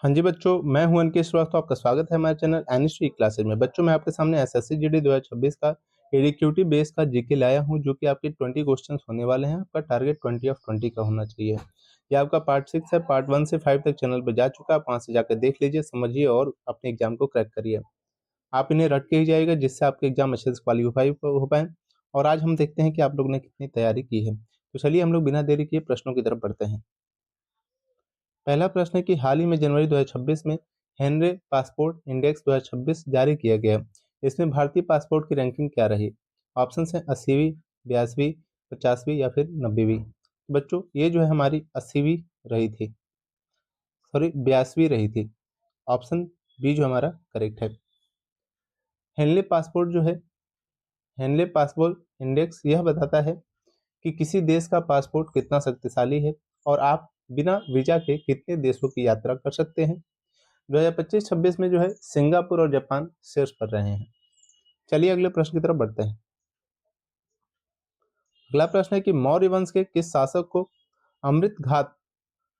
हाँ जी बच्चों, मैं हूं अनिकेत श्रीवास्तव। आपका स्वागत है हमारे चैनल एनएसटी क्लासेज में। बच्चों, मैं आपके सामने एसएससी जीडी 2026 का एडीक्यूटी बेस का जीके लाया हूं, जो कि आपके 20 क्वेश्चंस होने वाले हैं। आपका टारगेट 20 ऑफ 20 का होना चाहिए। यह आपका पार्ट 6 है। पार्ट 1 से 5 तक चैनल पर जा चुका है। आप वहां से जाकर देख लीजिए, समझिए और अपने एग्जाम को क्रैक करिए। आप इन्हें रट के ही जाइएगा, जिससे आपके एग्जाम अच्छे से क्वालिफाई हो पाए। और आज हम देखते हैं कि आप लोग ने कितनी तैयारी की है। तो चलिए हम लोग बिना देरी किए प्रश्नों की तरफ बढ़ते हैं। पहला प्रश्न है कि हाल ही में जनवरी 2026 में हेनरी पासपोर्ट इंडेक्स 2026 जारी किया गया। इसमें भारतीय पासपोर्ट की रैंकिंग क्या रही? ऑप्शन है 80वीं, 82वीं, 50वीं या फिर 90वीं। बच्चों, ये जो है हमारी 80वीं रही थी, सॉरी 82वीं रही थी। ऑप्शन बी जो हमारा करेक्ट है। हेनले पासपोर्ट जो है, हेनले पासपोर्ट इंडेक्स यह बताता है कि किसी देश का पासपोर्ट कितना शक्तिशाली है और आप बिना वीजा के कितने देशों की यात्रा कर सकते हैं। 2025-26 में जो है सिंगापुर और जापान शीर्ष पर रहे हैं। चलिए अगले प्रश्न की तरफ बढ़ते हैं। अगला प्रश्न है कि मौर्य वंश के किस शासक को अमृत घात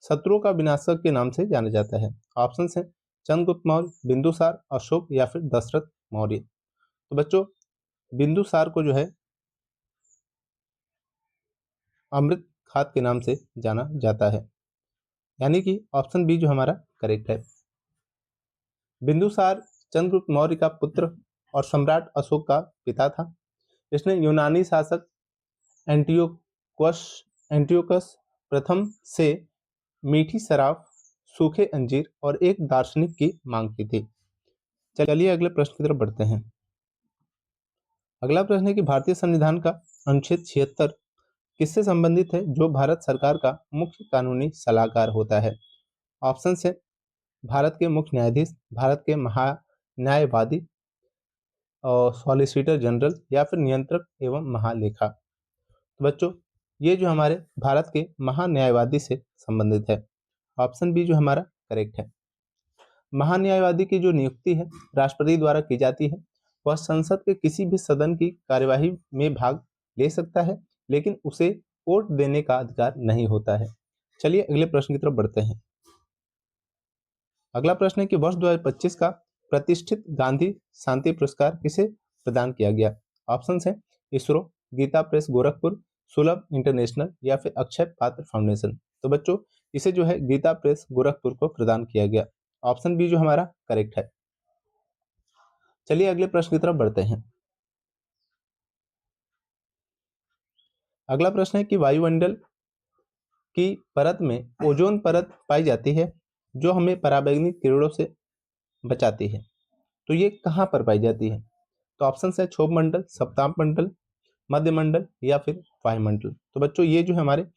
शत्रुओं का विनाशक के नाम से जाना जाता है? ऑप्शन है चंद्रगुप्त मौर्य, बिंदुसार, अशोक या फिर दशरथ मौर्य। तो बच्चों, बिंदुसार को जो है अमृत घात के नाम से जाना जाता है, यानी कि ऑप्शन बी जो हमारा करेक्ट है। बिंदुसार चंद्रगुप्त मौर्य का पुत्र और सम्राट अशोक का पिता था। इसने यूनानी शासक एंटियोकस एंटियोकस प्रथम से मीठी शराब, सूखे अंजीर और एक दार्शनिक की मांग की थी। चलिए अगले प्रश्न की तरफ बढ़ते हैं। अगला प्रश्न है कि भारतीय संविधान का अनुच्छेद 76 किससे संबंधित है, जो भारत सरकार का मुख्य कानूनी सलाहकार होता है? ऑप्शन है भारत के मुख्य न्यायाधीश, भारत के महान्यायवादी और सॉलिसिटर जनरल या फिर नियंत्रक एवं महालेखा। तो बच्चों, ये जो हमारे भारत के महान्यायवादी से संबंधित है। ऑप्शन बी जो हमारा करेक्ट है। महान्यायवादी की जो नियुक्ति है राष्ट्रपति द्वारा की जाती है। वह संसद के किसी भी सदन की कार्यवाही में भाग ले सकता है, लेकिन उसे वोट देने का अधिकार नहीं होता है। चलिए अगले प्रश्न की तरफ बढ़ते हैं। अगला प्रश्न है कि वर्ष 2025 का प्रतिष्ठित गांधी शांति पुरस्कार किसे प्रदान किया गया? ऑप्शन है इसरो, गीता प्रेस गोरखपुर, सुलभ इंटरनेशनल या फिर अक्षय पात्र फाउंडेशन। तो बच्चों, इसे जो है गीता प्रेस गोरखपुर को प्रदान किया गया। ऑप्शन बी जो हमारा करेक्ट है। चलिए अगले प्रश्न की तरफ बढ़ते हैं। अगला प्रश्न है कि वायुमंडल की परत में ओजोन परत पाई जाती है, जो हमें पराबैंगनी किरणों से बचाती है। तो ये कहाँ पर पाई जाती है? तो ऑप्शन है क्षोभ मंडल, सप्ताप मंडल, मध्य मंडल या फिर वायुमंडल। तो बच्चों, ये जो है हमारे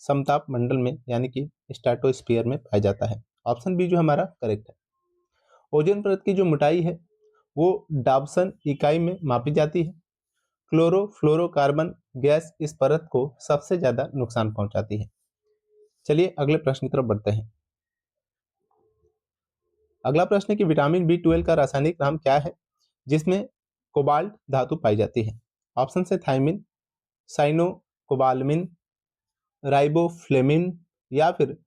समताप मंडल में यानी कि स्ट्रेटोस्फीयर में पाया जाता है। ऑप्शन बी जो हमारा करेक्ट है। ओजोन परत की जो मोटाई है वो डाबसन इकाई में मापी जाती है। क्लोरोफ्लोरोकार्बन गैस इस परत को सबसे ज्यादा नुकसान पहुंचाती है। चलिए अगले प्रश्न की तरफ बढ़ते हैं। अगला प्रश्न है कि विटामिन बी 12 का रासायनिक नाम क्या है, जिसमें कोबाल्ट धातु पाई जाती है? ऑप्शन है थायमिन, साइनोकोबालमिन, राइबोफ्लेविन या फिर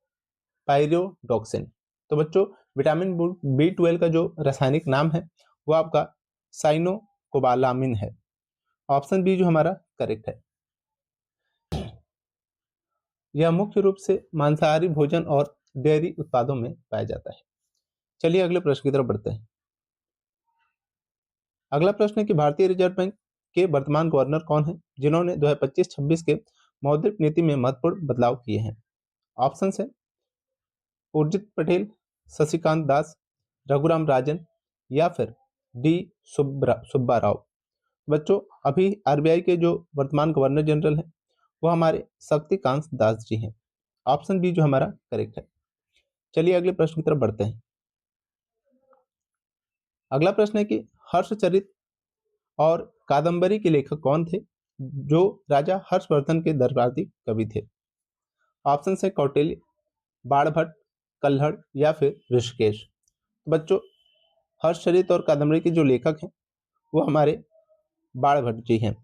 पायरियोडॉक्सिन। तो बच्चों, विटामिन बी 12 का जो रासायनिक नाम है वो आपका साइनोकोबालामिन है। ऑप्शन बी जो हमारा करेक्ट है। यह मुख्य रूप से मांसाहारी भोजन और डेयरी उत्पादों में पाया जाता है। चलिए अगले प्रश्न की तरफ बढ़ते हैं। अगला प्रश्न है कि भारतीय रिजर्व बैंक के वर्तमान गवर्नर कौन है, जिन्होंने 2025-26 के मौद्रिक नीति में महत्वपूर्ण बदलाव किए हैं? ऑप्शन है उर्जित पटेल, शशिकांत दास, रघुराम राजन या फिर डी सुब्बा राव। बच्चों, अभी आरबीआई के जो वर्तमान गवर्नर जनरल हैं वो हमारे शक्तिकांत दास जी हैं। ऑप्शन बी जो हमारा करेक्ट है। चलिए अगले प्रश्न की तरफ बढ़ते हैं। अगला प्रश्न है कि हर्षचरित और कादंबरी के लेखक कौन थे, जो राजा हर्षवर्धन के दरबारी कवि थे? ऑप्शन है कौटिल्य, बाणभट्ट, कल्हड़ या फिर ऋषिकेश। बच्चों, हर्षचरित और कादंबरी के जो लेखक हैं वो हमारे बाणभट्ट जी हैं।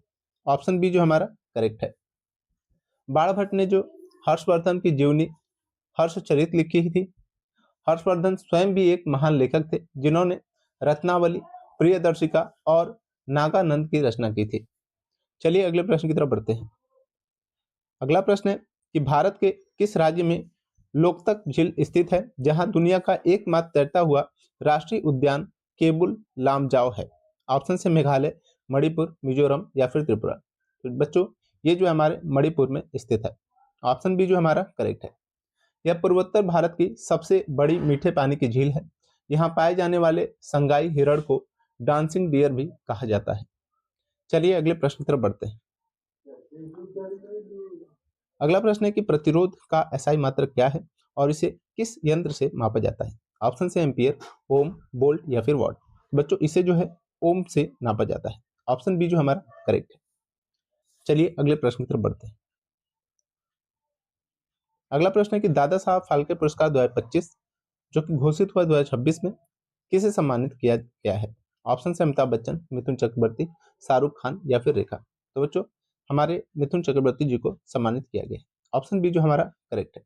ऑप्शन बी जो हमारा करेक्ट है। बाणभट्ट ने जो हर्षवर्धन की जीवनी हर्षचरित लिखी थी, हर्षवर्धन स्वयं भी एक महान लेखक थे जिन्होंने रत्नावली, प्रियदर्शिका और नागानंद की रचना की थी। चलिए अगले प्रश्न की तरफ बढ़ते हैं। अगला प्रश्न है कि भारत के किस राज्य में लोकतक झील स्थित है, जहां दुनिया का एकमात्र तैरता हुआ राष्ट्रीय उद्यान केबुल लामजाओ है। ऑप्शन से मेघालय, मणिपुर, मिजोरम या फिर त्रिपुरा। तो बच्चों ये जो हमारे मणिपुर में स्थित है। ऑप्शन बी जो हमारा करेक्ट है। यह पूर्वोत्तर भारत की सबसे बड़ी मीठे पानी की झील है। यहाँ पाए जाने वाले संगाई हिरण को डांसिंग डियर भी कहा जाता है। चलिए अगले प्रश्न की तरफ बढ़ते हैं। अगला प्रश्न है कि प्रतिरोध का एसआई मात्रक क्या है और इसे किस यंत्र से मापा जाता है। ऑप्शन से एम्पियर, ओम, वोल्ट या फिर वॉट। बच्चों इसे जो है ओम से नापा जाता है। ऑप्शन बी जो हमारा करेक्ट है। चलिए अगले प्रश्न की तरफ बढ़ते हैं। अगला प्रश्न है कि दादा साहब फाल्के पुरस्कार 2025 जो कि घोषित हुआ 2026 में किसे सम्मानित किया गया है। ऑप्शन से अमिताभ बच्चन, मिथुन चक्रवर्ती, शाहरुख खान या फिर रेखा। तो बच्चों हमारे मिथुन चक्रवर्ती जी को सम्मानित किया गया है। ऑप्शन बी जो हमारा करेक्ट है।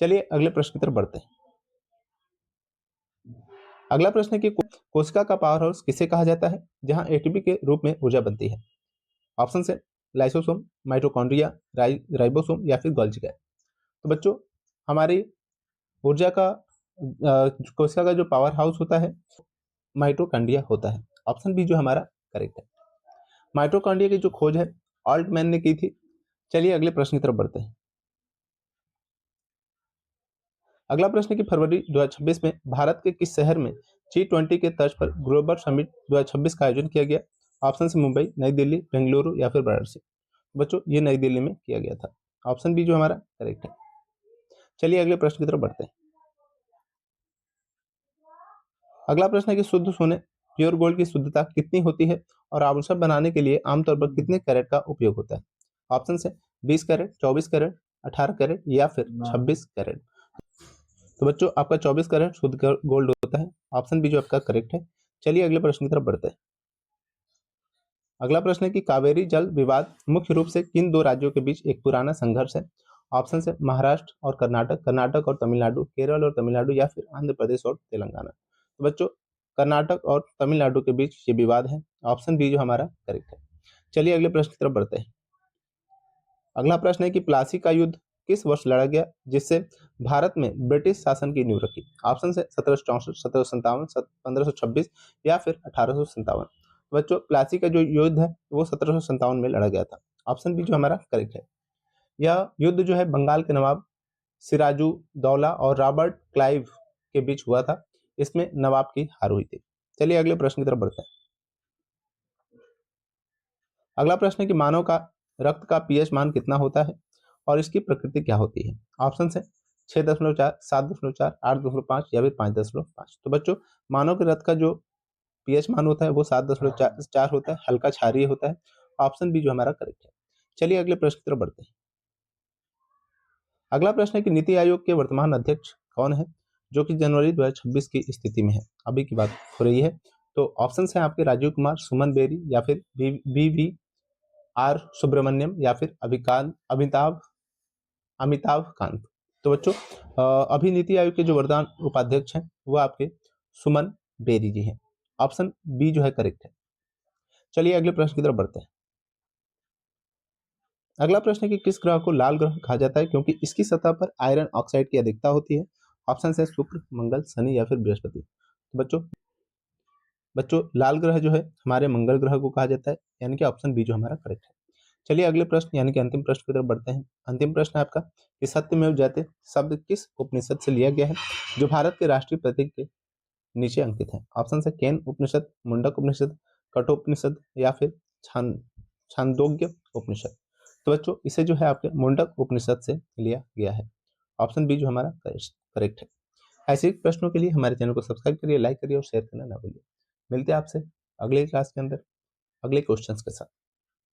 चलिए अगले प्रश्न की तरफ बढ़ते हैं। अगला प्रश्न है कि कोशिका का पावर हाउस किसे कहा जाता है, जहां एटीपी के रूप में ऊर्जा बनती है। ऑप्शन से लाइसोसोम, माइटोकॉन्ड्रिया, राइबोसोम या फिर गोल्गी। तो बच्चों हमारी ऊर्जा का कोशिका का जो पावर हाउस होता है माइटोकॉन्ड्रिया होता है। ऑप्शन बी जो हमारा करेक्ट है। माइटोकॉन्ड्रिया की जो खोज है ऑल्टमैन ने की थी। चलिए अगले प्रश्न की तरफ बढ़ते हैं। अगला प्रश्न है कि फरवरी 2026 में भारत के किस शहर में G20 के तर्ज पर ग्लोबल समिट 2026 का आयोजन किया गया। ऑप्शन से मुंबई, नई दिल्ली, बेंगलुरु या फिर वाराणसी। बच्चों ये नई दिल्ली में किया गया था। ऑप्शन बी जो हमारा करेक्ट है। चलिए अगले प्रश्न की तरफ बढ़ते हैं। अगला प्रश्न है कि शुद्ध सोने प्योर गोल्ड की शुद्धता कितनी होती है और आभूषण बनाने के लिए आमतौर पर कितने कैरेट का उपयोग होता है। ऑप्शन से 20 कैरेट, 24 कैरेट, 18 कैरेट या फिर 26 कैरेट। तो बच्चों आपका 24 कैरेट शुद्ध गोल्ड होता है। ऑप्शन बी जो आपका करेक्ट है। चलिए अगले प्रश्न की तरफ बढ़ते हैं। अगला प्रश्न है कि कावेरी जल विवाद मुख्य रूप से किन दो राज्यों के बीच एक पुराना संघर्ष है। ऑप्शन से महाराष्ट्र और कर्नाटक, कर्नाटक और तमिलनाडु, केरल और तमिलनाडु या फिर आंध्र प्रदेश और तेलंगाना। तो बच्चों कर्नाटक और तमिलनाडु के बीच ये विवाद है। ऑप्शन बी जो हमारा करेक्ट है। चलिए अगले प्रश्न की तरफ बढ़ते हैं। अगला प्रश्न है कि प्लासी का युद्ध किस वर्ष लड़ा गया जिससे भारत में ब्रिटिश शासन की नींव रखी। ऑप्शन से 1764, 1757, 1526 या फिर 1857। बच्चों प्लासी का जो युद्ध है वो 1757 में लड़ा गया था। ऑप्शन बी जो हमारा करेक्ट है। यह युद्ध जो है बंगाल के नवाब सिराजू दौला और रॉबर्ट क्लाइव के बीच हुआ था। इसमें नवाब की हार हुई थी। चलिए अगले प्रश्न की तरफ बढ़ते हैं। अगला प्रश्न है कि मानव का रक्त का पीएच मान कितना होता है और इसकी प्रकृति क्या होती है। ऑप्शन है 6.4, 7.4, 8.5 या फिर 5.5। तो बच्चों मानव के रक्त का जो पीएच मान होता है वो 7.4 होता है, हल्का क्षारीय होता है। ऑप्शन बी जो हमारा करेक्ट है। चलिए अगले प्रश्न की तरफ बढ़ते हैं। अगला प्रश्न है कि नीति आयोग के वर्तमान अध्यक्ष कौन है जो कि जनवरी 2026 की स्थिति में है, अभी की बात हो रही है। तो ऑप्शन है आपके राजीव कुमार, सुमन बेरी या फिर BVR सुब्रमण्यम या फिर अमिताभ कांत। तो बच्चों अभी नीति आयोग के जो वर्तमान उपाध्यक्ष हैं वो आपके सुमन बेरी जी हैं। ऑप्शन बी जो है करेक्ट है। चलिए अगले प्रश्न की तरफ बढ़ते हैं। अगला प्रश्न है कि किस ग्रह को लाल ग्रह कहा जाता है क्योंकि इसकी सतह पर आयरन ऑक्साइड की अधिकता होती है। ऑप्शन है शुक्र, मंगल, शनि या फिर बृहस्पति। बच्चों लाल ग्रह जो है हमारे मंगल ग्रह को कहा जाता है, यानी कि ऑप्शन बी जो हमारा करेक्ट है। चलिए अगले प्रश्न यानी कि अंतिम प्रश्न की तरफ बढ़ते हैं। अंतिम प्रश्न है आपका कि सत्यमेव जयते शब्द किस उपनिषद से लिया गया है जो भारत के राष्ट्रीय प्रतीक के नीचे अंकित है। ऑप्शन है केन उपनिषद, मुंडक उपनिषद, कठोपनिषद या फिर छांदोग्य उपनिषद। तो बच्चों इसे जो है आपके मुंडक उपनिषद से लिया गया है। ऑप्शन बी जो हमारा करेक्ट है। ऐसे प्रश्नों के लिए हमारे चैनल को सब्सक्राइब करिए, लाइक करिए और शेयर करना ना भूलिए। मिलते हैं आपसे अगले क्लास के अंदर अगले क्वेश्चंस के साथ।